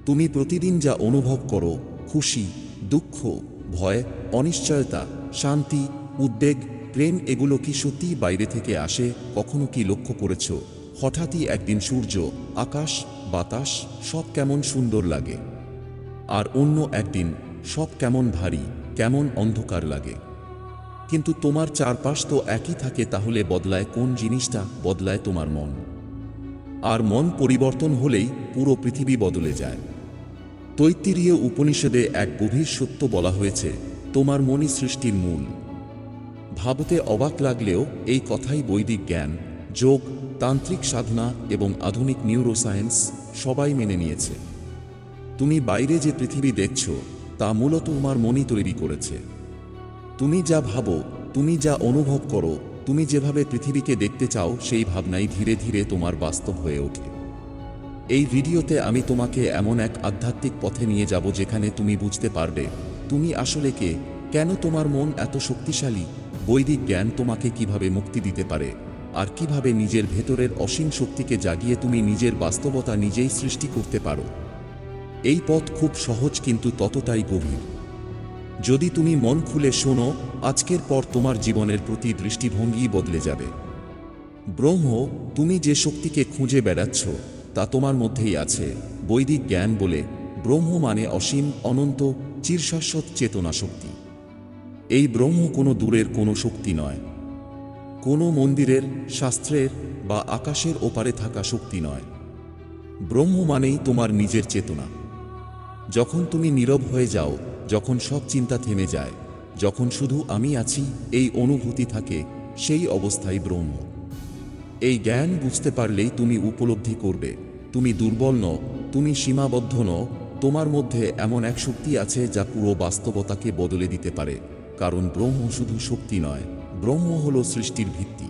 তুমি প্রতিদিন যা অনুভব করো, খুশি, দুঃখ, ভয়, অনিশ্চয়তা, শান্তি, উদ্বেগ, প্রেম, এগুলো কি সত্যিই বাইরে থেকে আসে? কখনো কি লক্ষ্য করেছ হঠাৎই একদিন সূর্য, আকাশ, বাতাস সব কেমন সুন্দর লাগে, আর অন্য একদিন সব কেমন ভারী, কেমন অন্ধকার লাগে? কিন্তু তোমার চারপাশ তো একই থাকে। তাহলে বদলায় কোন জিনিসটা? বদলায় তোমার মন। আর মন পরিবর্তন হলেই পুরো পৃথিবী বদলে যায়। তৈত্তিরীয় উপনিষদে এক গভীর সত্য বলা হয়েছে, তোমার মনই সৃষ্টির মূল। ভাবতে অবাক লাগলেও এই কথাই বৈদিক জ্ঞান, যোগ, তান্ত্রিক সাধনা এবং আধুনিক নিউরোসায়েন্স সবাই মেনে নিয়েছে। তুমি বাইরে যে পৃথিবী দেখছ তা মূলত তোমার মনই তৈরি করেছে। তুমি যা ভাবো, তুমি যা অনুভব করো, তুমি যেভাবে পৃথিবীকে দেখতে চাও, সেই ভাবনাই ধীরে ধীরে তোমার বাস্তব হয়ে ওঠে। এই ভিডিওতে আমি তোমাকে এমন এক আধ্যাত্মিক পথে নিয়ে যাব যেখানে তুমি বুঝতে পারবে তুমি আসলে কে, কেন তোমার মন এত শক্তিশালী, বৈদিক জ্ঞান তোমাকে কিভাবে মুক্তি দিতে পারে, আর কিভাবে নিজের ভেতরের অসীম শক্তিকে জাগিয়ে তুমি নিজের বাস্তবতা নিজেই সৃষ্টি করতে পারো। এই পথ খুব সহজ কিন্তু ততটাই গভীর। যদি তুমি মন খুলে শোনো, আজকের পর তোমার জীবনের প্রতি দৃষ্টিভঙ্গি বদলে যাবে। ব্রহ্ম, তুমি যে শক্তিকে খুঁজে বেড়াচ্ছ তা তোমার মধ্যেই আছে। বৈদিক জ্ঞান বলে ব্রহ্ম মানে অসীম, অনন্ত, চিরশাশ্বত চেতনা শক্তি। এই ব্রহ্ম কোনো দূরের কোনো শক্তি নয়, কোনো মন্দিরের, শাস্ত্রের বা আকাশের ওপারে থাকা শক্তি নয়। ব্রহ্ম মানেই তোমার নিজের চেতনা। যখন তুমি নীরব হয়ে যাও, যখন সব চিন্তা থেমে যায়, যখন শুধু আমি আছি এই অনুভূতি থাকে, সেই অবস্থায় ব্রহ্ম। এই জ্ঞান বুঝতে পারলেই তুমি উপলব্ধি করবে তুমি দুর্বল নও, তুমি সীমাবদ্ধ নও। তোমার মধ্যে এমন এক শক্তি আছে যা পুরো বাস্তবতাকে বদলে দিতে পারে। কারণ ব্রহ্ম শুধু শক্তি নয়, ব্রহ্ম হলো সৃষ্টির ভিত্তি।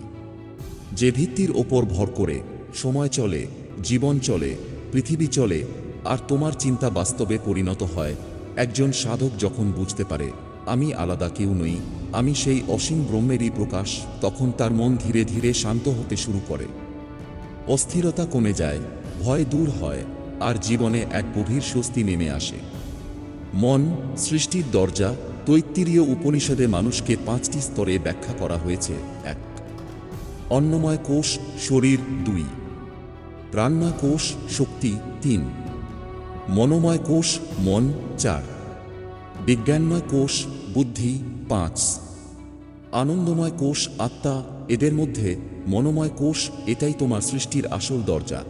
যে ভিত্তির ওপর ভর করে সময় চলে, জীবন চলে, পৃথিবী চলে, আর তোমার চিন্তা বাস্তবে পরিণত হয়। একজন সাধক যখন বুঝতে পারে আমি আলাদা কেউ নই, আমি সেই অসীম ব্রহ্মেরই প্রকাশ, তখন তার মন ধীরে ধীরে শান্ত হতে শুরু করে। অস্থিরতা কমে যায়, ভয় দূর হয়, আর জীবনে এক গভীর স্বস্তি নেমে আসে। মন সৃষ্টির দরজা। তৈত্তিরীয় উপনিষদে মানুষকে 5টি স্তরে ব্যাখ্যা করা হয়েছে। 1. অন্নময় কোষ, শরীর। 2. প্রাণময় কোষ, শক্তি। 3. মনোময় কোষ, মন। 4. বিজ্ঞানময় কোষ, বুদ্ধি। 5. আনন্দময় কোষ, আত্মা। এদের মধ্যে মনোময় কোষ, এটাই তোমার সৃষ্টির আসল দরজা।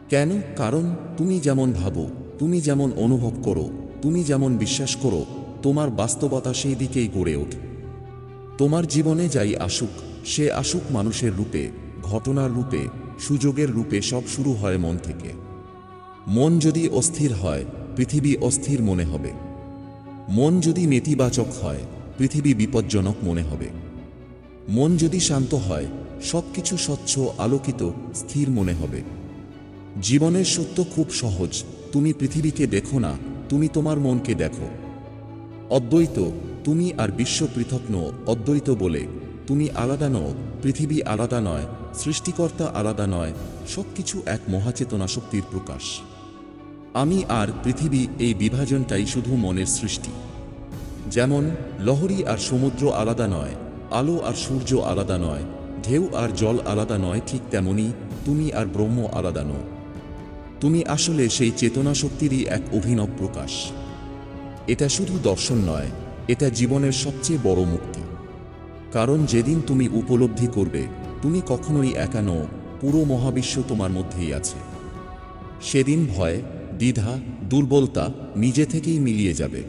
কেন? কারণ তুমি যেমন ভাবো, তুমি যেমন অনুভব করো, তুমি যেমন বিশ্বাস করো, তোমার বাস্তবতা সেই দিকেই গড়ে ওঠে। তোমার জীবনে যাই আসুক, সে আসুক মানুষের রূপে, ঘটনার রূপে, সুযোগের রূপে, সব শুরু হয় মন থেকে। মন যদি অস্থির হয়, পৃথিবী অস্থির মনে হবে। মন যদি নেতিবাচক হয়, পৃথিবী বিপজ্জনক মনে হবে। মন যদি শান্ত হয়, সবকিছু স্বচ্ছ, আলোকিত, স্থির মনে হবে। জীবনের সত্য খুব সহজ। তুমি পৃথিবীকে দেখো না, তুমি তোমার মনকে দেখো। অদ্বৈত, তুমি আর বিশ্ব পৃথক নও। অদ্বৈত বলে তুমি আলাদা নও, পৃথিবী আলাদা নয়, সৃষ্টিকর্তা আলাদা নয়, সবকিছু এক মহাচেতনা শক্তির প্রকাশ। আমি আর পৃথিবী, এই বিভাজনটাই শুধু মনের সৃষ্টি। যেমন লহরী আর সমুদ্র আলাদা নয়, আলো আর সূর্য আলাদা নয়, ঢেউ আর জল আলাদা নয়, ঠিক তেমনি তুমি আর ব্রহ্ম আলাদা নও। তুমি আসলে সেই চেতনা শক্তিরই এক অভিনব প্রকাশ। এটা শুধু দর্শন নয়, এটা জীবনের সবচেয়ে বড় মুক্তি। কারণ যেদিন তুমি উপলব্ধি করবে তুমি কখনোই একা নও, পুরো মহাবিশ্ব তোমার মধ্যেই আছে, সেদিন ভয়, দ্বিধা, দুর্বলতা নিজে থেকেই মিলিয়ে যাবে।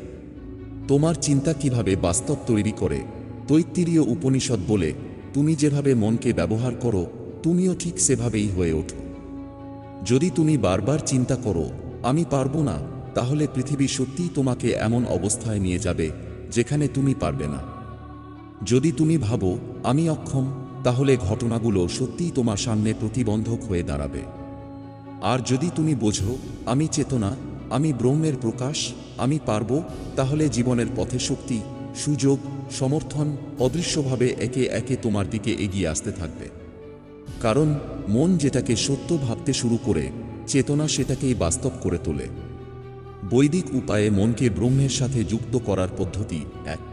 তোমার চিন্তা কিভাবে বাস্তব তৈরি করে? তৈত্তিরীয় উপনিষদ বলে তুমি যেভাবে মনকে ব্যবহার করো, তুমিও ঠিক সেভাবেই হয়ে ওঠো। যদি তুমি বারবার চিন্তা করো আমি পারবো না, তাহলে পৃথিবী সত্যিই তোমাকে এমন অবস্থায় নিয়ে যাবে যেখানে তুমি পারবে না। যদি তুমি ভাবো আমি অক্ষম, তাহলে ঘটনাগুলো সত্যিই তোমার সামনে প্রতিবন্ধক হয়ে দাঁড়াবে। আর যদি তুমি বোঝো আমি চেতনা, আমি ব্রহ্মের প্রকাশ, আমি পারবো, তাহলে জীবনের পথে শক্তি, সুযোগ, সমর্থন অদৃশ্যভাবে একে একে তোমার দিকে এগিয়ে আসতে থাকবে। কারণ মন যেটাকে সত্য ভাবতে শুরু করে, চেতনা সেটাকেই বাস্তব করে তোলে। বৈদিক উপায়ে মনকে ব্রহ্মের সাথে যুক্ত করার পদ্ধতি 1।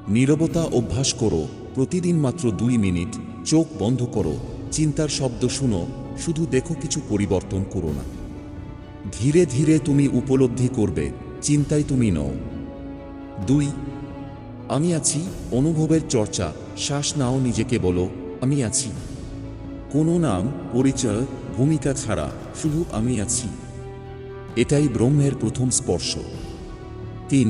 নীরবতা অভ্যাস করো, প্রতিদিন মাত্র 2 মিনিট চোখ বন্ধ করো, চিন্তার শব্দ শুনো, শুধু দেখো, কিছু পরিবর্তন করো না। ধীরে ধীরে তুমি উপলব্ধি করবে চিন্তায় তুমি নও। 2। আমি আছি অনুভবের চর্চা, শ্বাস নাও, নিজেকে বলো আমি আছি। কোনো নাম, পরিচয়, ভূমিকা ছাড়া শুধু আমি আছি। এটাই ব্রহ্মের প্রথম স্পর্শ। 3।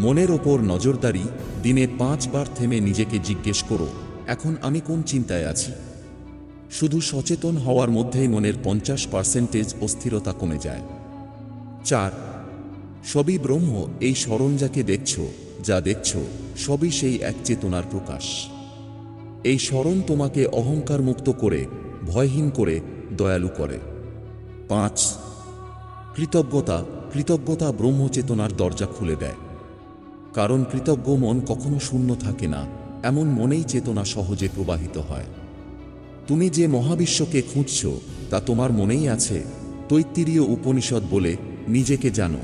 মনের ওপর নজরদারি, দিনে 5 বার থেমে নিজেকে জিজ্ঞেস করো এখন আমি কোন চিন্তায় আছি। শুধু সচেতন হওয়ার মধ্যেই মনের 50% অস্থিরতা কমে যায়। 4। সবই ব্রহ্ম, এই স্মরণ যাকে দেখছো, যা দেখছো সবই সেই এক চেতনার প্রকাশ। এই স্মরণ তোমাকে অহংকার মুক্ত করে, ভয়হীন করে, দয়ালু করে। 5। কৃতজ্ঞতা, কৃতজ্ঞতা ব্রহ্মচেতনার দরজা খুলে দেয়। কারণ কৃতজ্ঞ মন কখনো শূন্য থাকে না, এমন মনেই চেতনা সহজে প্রবাহিত হয়। তুমি যে মহাবিশ্বকে খুঁজছ তা তোমার মনেই আছে। তৈত্তিরীয় উপনিষদ বলে নিজেকে জানো।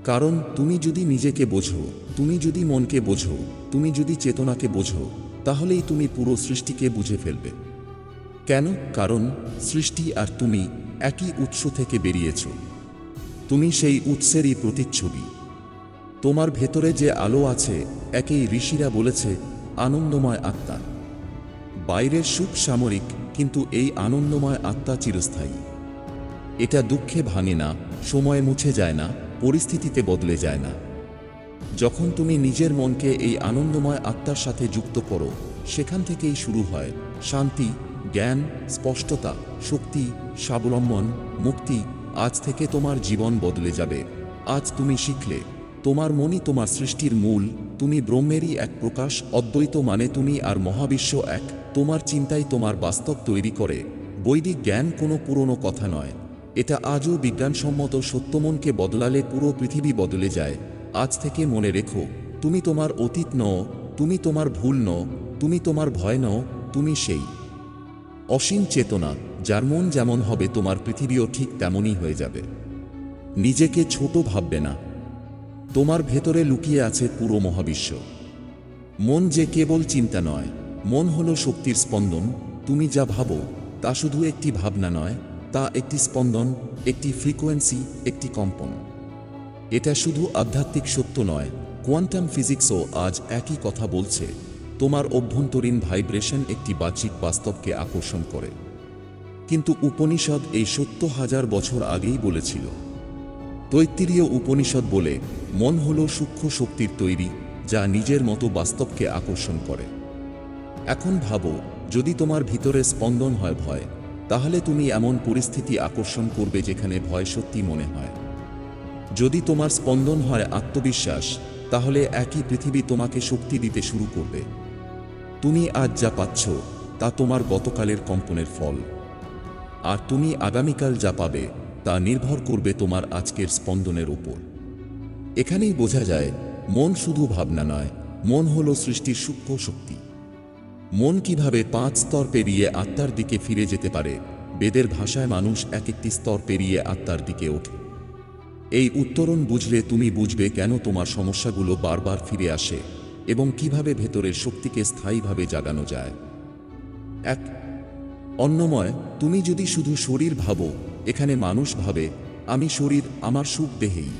কারণ তুমি যদি নিজেকে বোঝো, তুমি যদি মনকে বোঝো, তুমি যদি চেতনাকে বোঝো, তাহলেই তুমি পুরো সৃষ্টিকে বুঝে ফেলবে। কেন? কারণ সৃষ্টি আর তুমি একই উৎস থেকে বেরিয়েছ। তুমি সেই উৎসেরই প্রতিচ্ছবি। তোমার ভেতরে যে আলো আছে, একেই ঋষিরা বলেছে আনন্দময় আত্মা। বাইরের সুখ সামরিক, কিন্তু এই আনন্দময় আত্মা চিরস্থায়ী। এটা দুঃখে ভাঙে না, সময়ে মুছে যায় না, পরিস্থিতিতে বদলে যায় না। যখন তুমি নিজের মনকে এই আনন্দময় আত্মার সাথে যুক্ত করো, সেখান থেকেই শুরু হয় শান্তি, জ্ঞান, স্পষ্টতা, শক্তি, স্বাবলম্বন, মুক্তি। আজ থেকে তোমার জীবন বদলে যাবে। আজ তুমি শিখলে তোমার মনই তোমার সৃষ্টির মূল, তুমি ব্রহ্মেরই এক প্রকাশ। অদ্বৈত মানে তুমি আর মহাবিশ্ব এক। তোমার চিন্তাই তোমার বাস্তব তৈরি করে। বৈদিক জ্ঞান কোনো পুরনো কথা নয়, এটা আজও বিজ্ঞানসম্মত সত্য। মনকে বদলালে পুরো পৃথিবী বদলে যায়। আজ থেকে মনে রেখো, তুমি তোমার অতীত নও, তুমি তোমার ভুল নও, তুমি তোমার ভয় নও, তুমি সেই অসীম চেতনা যার মন যেমন হবে তোমার পৃথিবীও ঠিক তেমনই হয়ে যাবে। নিজেকে ছোট ভাববে না। তোমার ভেতরে লুকিয়ে আছে পুরো মহাবিশ্ব। মন যে কেবল চিন্তা নয়, মন হলো শক্তির স্পন্দন। তুমি যা ভাবো তা শুধু একটি ভাবনা নয়, তা একটি স্পন্দন, একটি ফ্রিকোয়েন্সি, একটি কম্পন। এটা শুধু আধ্যাত্মিক সত্য নয়, কোয়ান্টাম ফিজিক্সও আজ একই কথা বলছে। তোমার অভ্যন্তরীণ ভাইব্রেশন একটি বাহ্যিক বাস্তবকে আকর্ষণ করে। কিন্তু উপনিষদ এই সত্য 1000 বছর আগেই বলেছিল। তৈত্তিরীয় উপনিষদ বলে মন হল সূক্ষ্ম শক্তির তৈরি, যা নিজের মতো বাস্তবকে আকর্ষণ করে। এখন ভাবো, যদি তোমার ভিতরে স্পন্দন হয় ভয়, তাহলে তুমি এমন পরিস্থিতি আকর্ষণ করবে যেখানে ভয় সত্যি মনে হয়। যদি তোমার স্পন্দন হয় আত্মবিশ্বাস, তাহলে একই পৃথিবী তোমাকে শক্তি দিতে শুরু করবে। তুমি আজ যা পাচ্ছ তা তোমার গতকালের কম্পনের ফল। আর তুমি আগামীকাল যা পাবে তা নির্ভর করবে তোমার আজকের স্পন্দনের উপর। এখানেই বোঝা যায়, মন শুধু ভাবনা নয়, মন হলো সৃষ্টির সূক্ষ্ম শক্তি। মন কিভাবে 5 স্তর পেরিয়ে আত্মার দিকে ফিরে যেতে পারে? বেদের ভাষায় মানুষ এক একটি স্তর পেরিয়ে আত্মার দিকে ওঠে। এই উত্তরণ বুঝলে তুমি বুঝবে কেন তোমার সমস্যাগুলো বারবার ফিরে আসে এবং কিভাবে ভেতরের শক্তিকে স্থায়ীভাবে জাগানো যায়। 1। অন্নময়। তুমি যদি শুধু শরীর ভাবো, এখানে মানুষ ভাবে আমি শরীর, আমার সুখ দেহেই।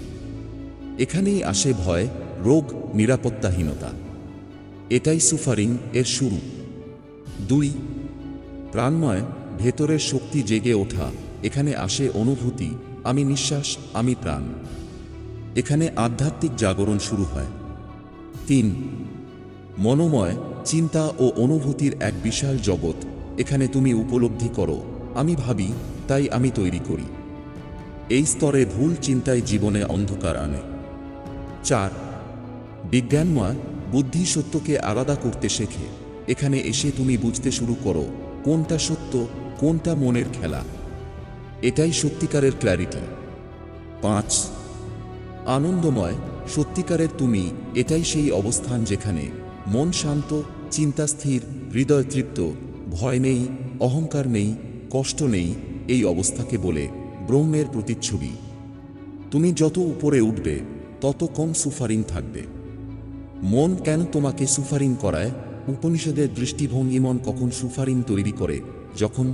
এখানেই আসে ভয়, রোগ, নিরাপত্তাহীনতা। এটাই সুফারিং এর শুরু। 2। প্রাণময়। ভেতরের শক্তি জেগে ওঠা। এখানে আসে অনুভূতি, আমি নিঃশ্বাস, আমি প্রাণ। এখানে আধ্যাত্মিক জাগরণ শুরু হয়। 3। মনোময়। চিন্তা ও অনুভূতির এক বিশাল জগৎ। এখানে তুমি উপলব্ধি করো, আমি ভাবি, তাই আমি তৈরি করি। এই স্তরে ভুল চিন্তায় জীবনে অন্ধকার আনে। 4। বিজ্ঞানময়। বুদ্ধি সত্যকে আলাদা করতে শেখে। এখানে এসে তুমি বুঝতে শুরু করো কোনটা সত্য, কোনটা মনের খেলা। এটাই সত্যিকারের ক্ল্যারিটি। 5। আনন্দময়। সত্যিকারের তুমি। এটাই সেই অবস্থান যেখানে মন শান্ত, চিন্তা স্থির, হৃদয় তৃপ্ত, ভয় নেই, অহংকার নেই, কষ্ট নেই। এই অবস্থাকে বলে ব্রহ্মের প্রতিচ্ছবি। তুমি যত উপরে উঠবে তত কম সুফারিং থাকবে। মন কেন তোমাকে সুফারিং করায়? উপনিষদের দৃষ্টিভঙ্গি মন কখন সুফারিং তৈরি করে? যখন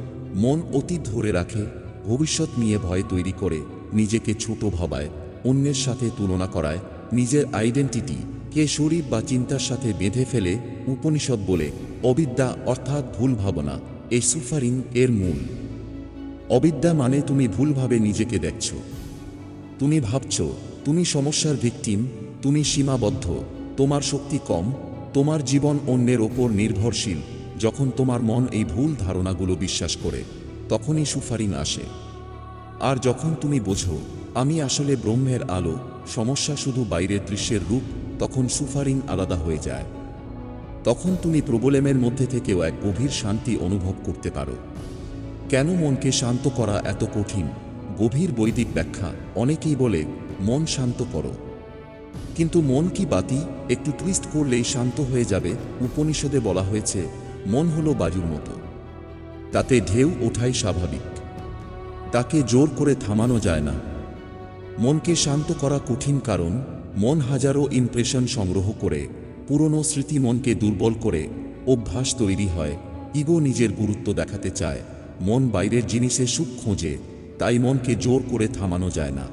মন অতীত ধরে রাখে, ভবিষ্যৎ নিয়ে ভয় তৈরি করে, নিজেকে ছোট ভাবায়, অন্যের সাথে তুলনা করায়, নিজের আইডেন্টিটি কে শরীর বা চিন্তার সাথে বেঁধে ফেলে। উপনিষদ বলে অবিদ্যা অর্থাৎ ভুল ভাবনা এই সুফারিং এর মূল। অবিদ্যা মানে তুমি ভুলভাবে নিজেকে দেখছ। তুমি ভাবছ তুমি সমস্যার ভিকটিম, তুমি সীমাবদ্ধ, তোমার শক্তি কম, তোমার জীবন অন্যের ওপর নির্ভরশীল। যখন তোমার মন এই ভুল ধারণাগুলো বিশ্বাস করে, তখনই সুফারিং আসে। আর যখন তুমি বোঝো আমি আসলে ব্রহ্মের আলো, সমস্যা শুধু বাইরের দৃশ্যের রূপ, তখন সুফারিং আলাদা হয়ে যায়। তখন তুমি প্রবলেমের মধ্যে থেকেও এক গভীর শান্তি অনুভব করতে পারো। কেন মনকে শান্ত করা এত কঠিন? গভীর বৈদিক ব্যাখ্যা। অনেকেই বলে মন শান্ত করো, কিন্তু মন কি বাতি? একটু টুইস্ট করলেই শান্ত হয়ে যাবে? উপনিষদে বলা হয়েছে মন হলো বায়ুর মতো, তাতে ঢেউ ওঠাই স্বাভাবিক, তাকে জোর করে থামানো যায় না। মনকে শান্ত করা কঠিন কারণ মন হাজারো ইমপ্রেশন সংগ্রহ করে, পুরনো স্মৃতি মনকে দুর্বল করে, অভ্যাস তৈরি হয়, ইগো নিজের গুরুত্ব দেখাতে চায়, মন বাইরের জিনিসে সুখ খোঁজে, তাই মনকে জোর করে থামানো যায় না।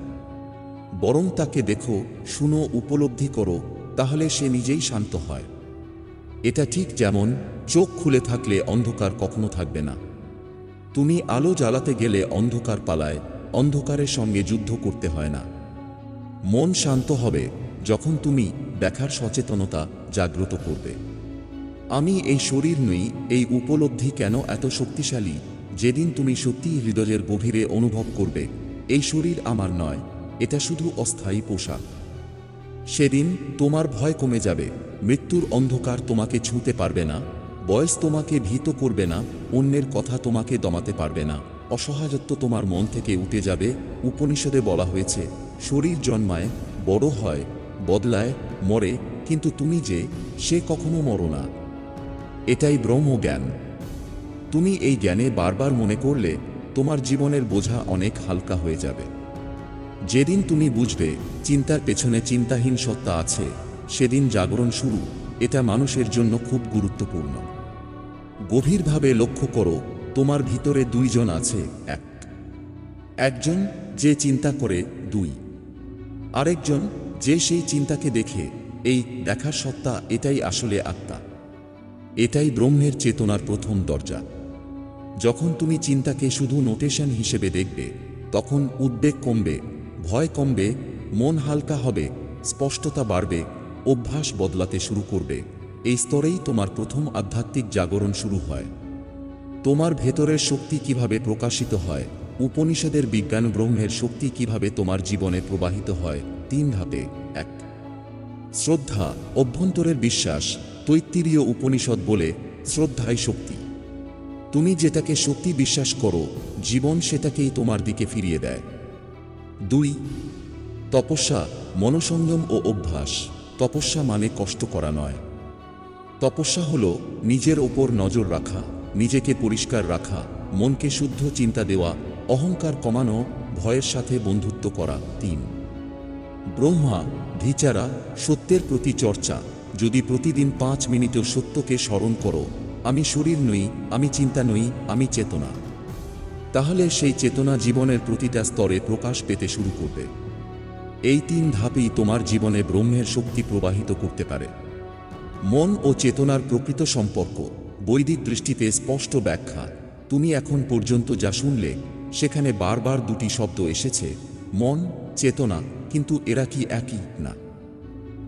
বরং তাকে দেখো, শুনো, উপলব্ধি করো, তাহলে সে নিজেই শান্ত হয়। এটা ঠিক যেমন চোখ খুলে থাকলে অন্ধকার কখনো থাকবে না। তুমি আলো জ্বালাতে গেলে অন্ধকার পালায়, অন্ধকারের সঙ্গে যুদ্ধ করতে হয় না। মন শান্ত হবে যখন তুমি দেখার সচেতনতা জাগ্রত করবে। আমি এই শরীর নই, এই উপলব্ধি কেন এত শক্তিশালী? যেদিন তুমি সত্যিই হৃদয়ের গভীরে অনুভব করবে এই শরীর আমার নয়, এটা শুধু অস্থায়ী পোশাক, সেদিন তোমার ভয় কমে যাবে। মৃত্যুর অন্ধকার তোমাকে ছুঁতে পারবে না, বয়স তোমাকে ভীত করবে না, অন্যের কথা তোমাকে দমাতে পারবে না, অসহায়ত্ব তোমার মন থেকে উঠে যাবে। উপনিষদে বলা হয়েছে শরীর জন্মায়, বড় হয়, বদলায়, মরে, কিন্তু তুমি যে সে কখনো মরো না। এটাই ব্রহ্মজ্ঞান। তুমি এই জ্ঞানে বারবার মনে করলে তোমার জীবনের বোঝা অনেক হালকা হয়ে যাবে। যেদিন তুমি বুঝবে চিন্তার পেছনে চিন্তাহীন সত্তা আছে, সেদিন জাগরণ শুরু। এটা মানুষের জন্য খুব গুরুত্বপূর্ণ। গভীরভাবে লক্ষ্য করো, তোমার ভিতরে দুইজন আছে। একজন যে চিন্তা করে, দুই আরেকজন যে সেই চিন্তাকে দেখে। এই দেখার সত্তা, এটাই আসলে আত্মা, এটাই ব্রহ্মের চেতনার প্রথম দরজা। যখন তুমি চিন্তাকে শুধু নোটেশন হিসেবে দেখবে, তখন উদ্বেগ কমবে, ভয় কমবে, মন হালকা হবে, স্পষ্টতা বাড়বে, অভ্যাস বদলাতে শুরু করবে। এই স্তরেই তোমার প্রথম আধ্যাত্মিক জাগরণ শুরু হয়। তোমার ভেতরের শক্তি কিভাবে প্রকাশিত হয়? উপনিষদের বিজ্ঞান ব্রহ্মের শক্তি কিভাবে তোমার জীবনে প্রবাহিত হয়? 3 ধাপে। 1. শ্রদ্ধা, অভ্যন্তরের বিশ্বাস। তৈত্তিরীয় উপনিষদ বলে শ্রদ্ধাই শক্তি। তুমি যেটাকে সত্যি বিশ্বাস করো, জীবন সেটাকেই তোমার দিকে ফিরিয়ে দেয়। 2. তপস্যা, মনসংযম ও অভ্যাস। তপস্যা মানে কষ্ট করা নয়। তপস্যা হলো নিজের ওপর নজর রাখা, নিজেকে পরিষ্কার রাখা, মনকে শুদ্ধ চিন্তা দেওয়া, অহংকার কমানো, ভয়ের সাথে বন্ধুত্ব করা। 3. ব্রহ্মা ভিচারা, সত্যের প্রতি চর্চা। যদি প্রতিদিন 5 মিনিটও সত্যকে স্মরণ করো, আমি শরীর নই, আমি চিন্তা নই, আমি চেতনা, তাহলে সেই চেতনা জীবনের প্রতিটা স্তরে প্রকাশ পেতে শুরু করবে। এই 3 ধাপই তোমার জীবনে ব্রহ্মের শক্তি প্রবাহিত করতে পারে। মন ও চেতনার প্রকৃত সম্পর্ক বৈদিক দৃষ্টিতে স্পষ্ট ব্যাখ্যা। তুমি এখন পর্যন্ত যা শুনলে, সেখানে বারবার দুটি শব্দ এসেছে, মন, চেতনা, কিন্তু এরা কি একই? না,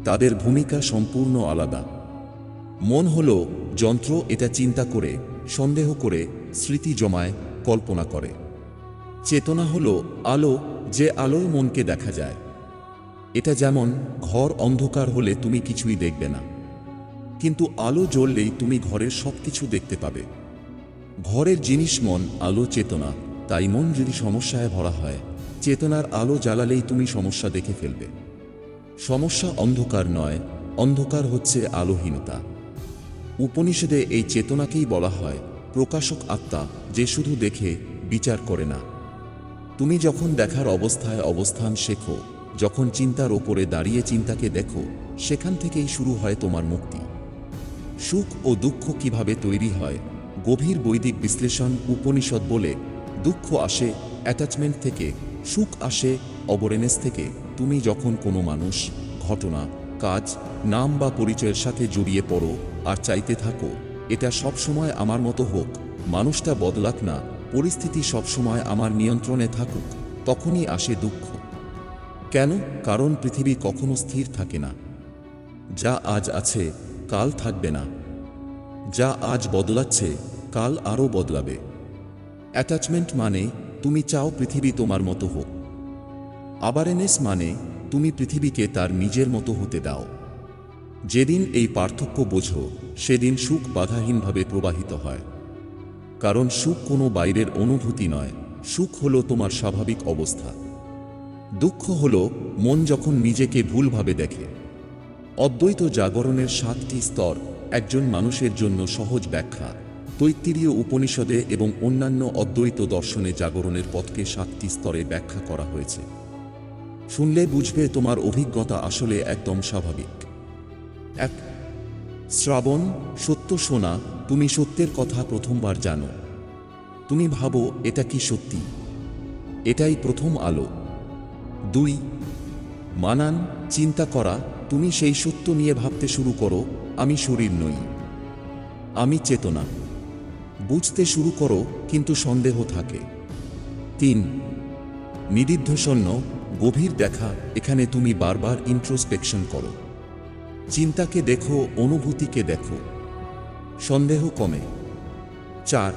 তাদের ভূমিকা সম্পূর্ণ আলাদা। মন হলো যন্ত্র, এটা চিন্তা করে, সন্দেহ করে, স্মৃতি জমায়, কল্পনা করে। চেতনা হলো আলো, যে আলোয় মনকে দেখা যায়। এটা যেমন ঘর অন্ধকার হলে তুমি কিছুই দেখবে না, কিন্তু আলো জ্বললেই তুমি ঘরের সবকিছু দেখতে পাবে। ঘরের জিনিস মন, আলো, চেতনা। তাই মন যদি সমস্যায় ভরা হয়, চেতনার আলো জ্বালালেই তুমি সমস্যা দেখে ফেলবে। সমস্যা অন্ধকার নয়, অন্ধকার হচ্ছে আলোহীনতা। উপনিষদে এই চেতনাকেই বলা হয় প্রকাশক আত্মা, যে শুধু দেখে, বিচার করে না। তুমি যখন দেখার অবস্থায় অবস্থান শেখো, যখন চিন্তার ওপরে দাঁড়িয়ে চিন্তাকে দেখো, সেখান থেকেই শুরু হয় তোমার মুক্তি। সুখ ও দুঃখ কিভাবে তৈরি হয়? গভীর বৈদিক বিশ্লেষণ উপনিষদ বলে, দুঃখ আসে অ্যাটাচমেন্ট থেকে, সুখ আসে অবরেনেস থেকে। তুমি যখন কোনো মানুষ, ঘটনা, কাজ, নাম বা পরিচয়ের সাথে জড়িয়ে পড়ো আর চাইতে থাকো এটা সবসময় আমার মতো হোক, মানুষটা বদলাক না, পরিস্থিতি সবসময় আমার নিয়ন্ত্রণে থাকুক, তখনই আসে দুঃখ। কেন? কারণ পৃথিবী কখনো স্থির থাকে না। যা আজ আছে কাল থাকবে না, যা আজ বদলাচ্ছে কাল আরও বদলাবে। অ্যাটাচমেন্ট মানে তুমি চাও পৃথিবী তোমার মতো হোক, আবারেনেস মানে তুমি পৃথিবীকে তার নিজের মতো হতে দাও। যেদিন এই পার্থক্য বোঝো, সেদিন সুখ বাধাহীনভাবে প্রবাহিত হয়। কারণ সুখ কোনো বাইরের অনুভূতি নয়, সুখ হলো তোমার স্বাভাবিক অবস্থা। দুঃখ হলো মন যখন নিজেকে ভুলভাবে দেখে। অদ্বৈত জাগরণের 7টি স্তর একজন মানুষের জন্য সহজ ব্যাখ্যা। তৈত্তিরীয় উপনিষদে এবং অন্যান্য অদ্বৈত দর্শনে জাগরণের পথকে 7টি স্তরে ব্যাখ্যা করা হয়েছে। শুনলে বুঝবে তোমার অভিজ্ঞতা আসলে একদম স্বাভাবিক। 1. শ্রাবণ, সত্য শোনা। তুমি সত্যের কথা প্রথমবার জানো। তুমি ভাবো এটা কি সত্যি? এটাই প্রথম আলো। 2. মানান, চিন্তা করা। তুমি সেই সত্য নিয়ে ভাবতে শুরু করো, আমি শরীর নই, আমি চেতনা। বুঝতে শুরু করো কিন্তু সন্দেহ থাকে। 3. নিদিধ্যাসন্ন, গভীর দেখা। এখানে তুমি বারবার ইন্ট্রোস্পেকশন করো, চিন্তাকে দেখো, অনুভূতিকে দেখো, সন্দেহ কমে। 4.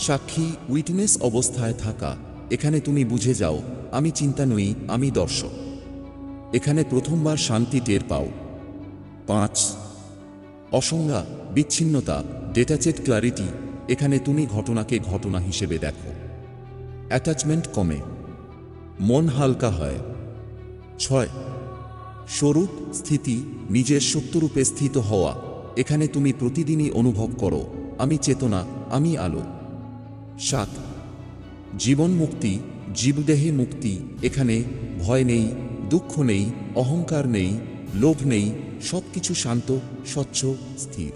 সাক্ষী, উইটনেস অবস্থায় থাকা। এখানে তুমি বুঝে যাও আমি চিন্তা নই, আমি দর্শক। এখানে প্রথমবার শান্তি টের পাও। 5. অসংজ্ঞা, বিচ্ছিন্নতা, ডেটাচেড ক্লারিটি। এখানে তুমি ঘটনাকে ঘটনা হিসেবে দেখো, অ্যাটাচমেন্ট কমে, মন হালকা হয়। 6. স্বরূপ, স্থিতি, নিজের সত্যরূপে স্থিত হওয়া। এখানে তুমি প্রতিদিনই অনুভব করো আমি চেতনা, আমি আলো। 7. জীবন মুক্তি, জীবদেহে মুক্তি। এখানে ভয় নেই, দুঃখ নেই, অহংকার নেই, লোভ নেই, সবকিছু শান্ত, স্বচ্ছ, স্থির।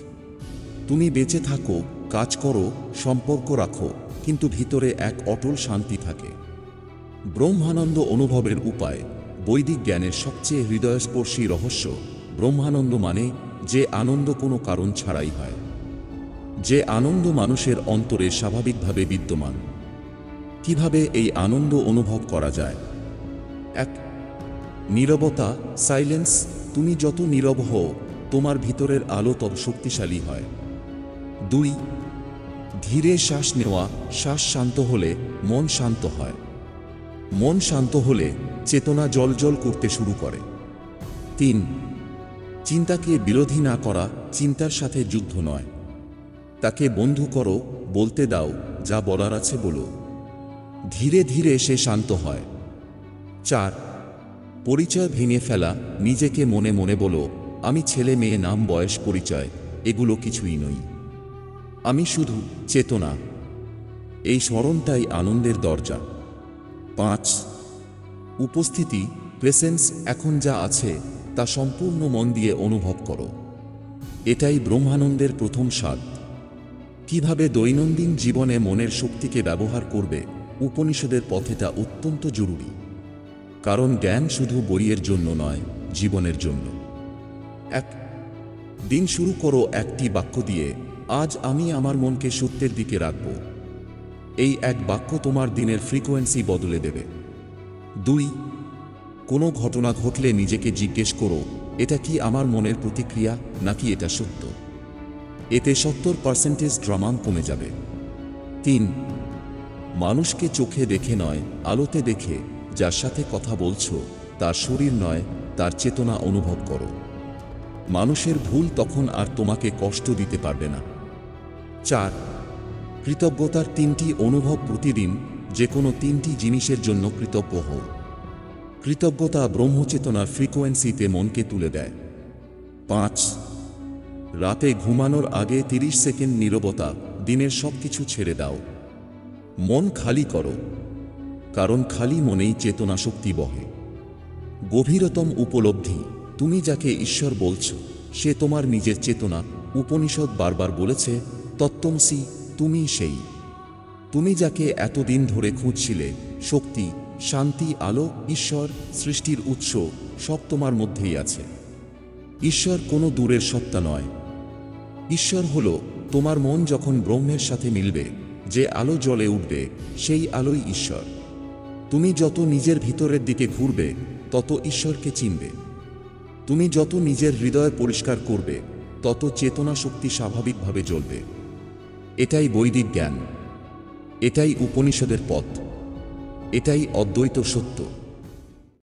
তুমি বেঁচে থাকো, কাজ করো, সম্পর্ক রাখো, কিন্তু ভিতরে এক অটল শান্তি থাকে। ব্রহ্মানন্দ অনুভবের উপায়। বৈদিক জ্ঞানের সবচেয়ে হৃদয়স্পর্শী রহস্য ব্রহ্মানন্দ মানে যে আনন্দ কোনো কারণ ছাড়াই হয়, যে আনন্দ মানুষের অন্তরে স্বাভাবিকভাবে বিদ্যমান। কিভাবে এই আনন্দ অনুভব করা যায়? 1. নীরবতা, সাইলেন্স। তুমি যত নীরব হও তোমার ভিতরের আলো তত শক্তিশালী হয়। 2. ধীরে শ্বাস নেওয়া, শ্বাস শান্ত হলে মন শান্ত হয়, মন শান্ত হলে চেতনা জ্বলজ্বল করতে শুরু করে। 3. চিন্তাকে বিরোধী না করা, চিন্তার সাথে যুদ্ধ নয়, তাকে বন্ধু করো, বলতে দাও যা বলার আছে বলো, ধীরে ধীরে সে শান্ত হয়। 4. পরিচয় ভেঙে ফেলা, নিজেকে মনে মনে বলো আমি ছেলে মেয়ে নাম বয়স পরিচয় এগুলো কিছুই নই, আমি শুধু চেতনা। এই স্মরণটাই আনন্দের দরজা। 5. উপস্থিতি, প্রেসেন্স। এখন যা আছে তা সম্পূর্ণ মন দিয়ে অনুভব করো, এটাই ব্রহ্মানন্দের প্রথম স্বাদ। কিভাবে দৈনন্দিন জীবনে মনের শক্তিকে ব্যবহার করবে? উপনিষদের পথেটা অত্যন্ত জরুরি, কারণ জ্ঞান শুধু বইয়ের জন্য নয়, জীবনের জন্য। 1. দিন শুরু করো একটি বাক্য দিয়ে, আজ আমি আমার মনকে সত্যের দিকে রাখব। এই এক বাক্য তোমার দিনের ফ্রিকোয়েন্সি বদলে দেবে। 2. কোনো ঘটনা ঘটলে নিজেকে জিজ্ঞেস করো এটা কি আমার মনের প্রতিক্রিয়া নাকি এটা সত্য? এতে 70% ড্রামা কমে যাবে। 3. মানুষকে চোখে দেখে নয়, আলোতে দেখে। যার সাথে কথা বলছো তার শরীর নয়, তার চেতনা অনুভব করো। মানুষের ভুল তখন আর তোমাকে কষ্ট দিতে পারবে না। 4. কৃতজ্ঞতার 3টি অনুভব প্রতিদিন, যে কোনো 3টি জিনিসের জন্য কৃতজ্ঞ হও। কৃতজ্ঞতা ব্রহ্মচেতনার ফ্রিকোয়েন্সিতে মনকে তুলে দেয়। 5. রাতে ঘুমানোর আগে 30 সেকেন্ড নীরবতা, দিনের সবকিছু ছেড়ে দাও, মন খালি করো। কারণ খালি মনেই চেতনা শক্তি বহে। গভীরতম উপলব্ধি, তুমি যাকে ঈশ্বর বলছ সে তোমার নিজের চেতনা। উপনিষদ বারবার বলেছে তত্ত্বমসি, তুমি সেই। তুমি যাকে এতদিন ধরে খুঁজছিলে, শক্তি, শান্তি, আলো, ঈশ্বর, সৃষ্টির উৎস, সব তোমার মধ্যেই আছে। ঈশ্বর কোনো দূরের সত্তা নয়। ঈশ্বর হল তোমার মন যখন ব্রহ্মের সাথে মিলবে, যে আলো জ্বলে উঠবে, সেই আলোই ঈশ্বর। তুমি যত নিজের ভিতরের দিকে ঘুরবে তত ঈশ্বরকে চিনবে। তুমি যত নিজের হৃদয় পরিষ্কার করবে তত চেতনা শক্তি স্বাভাবিকভাবে জ্বলবে। এটাই বৈদিক জ্ঞান, এটাই উপনিষদের পথ, এটাই অদ্বৈত সত্য।